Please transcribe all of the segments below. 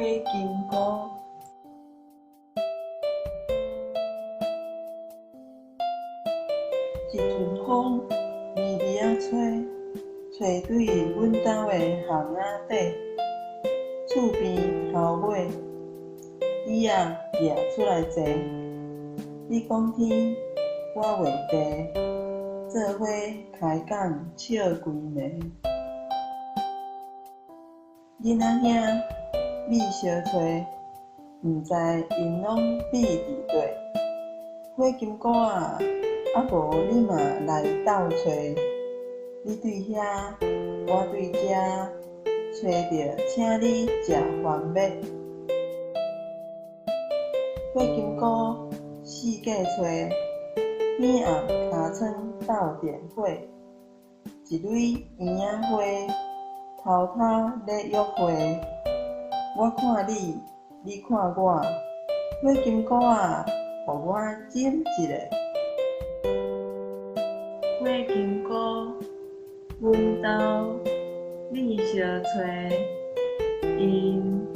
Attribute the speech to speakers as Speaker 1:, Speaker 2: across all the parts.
Speaker 1: 金菇，一阵风微微啊吹，吹对阮兜的巷仔底，厝边头尾椅仔掠出来坐。你讲天，我画地，做伙开讲笑规暝。囡仔兄，你相找，毋知因拢秘伫佗。火金菇啊，啊无你嘛来斗找。你对遐，我对遮，找着请你食番麦。火金菇四界找，边暗尻川斗电火。一蕊圆仔花，偷偷咧约会。我看你，你看我，火金菇啊，互我枕一下。火金菇，阮兜你相找，因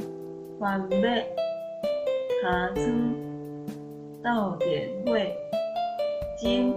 Speaker 1: 番麦尻川斗电火，枕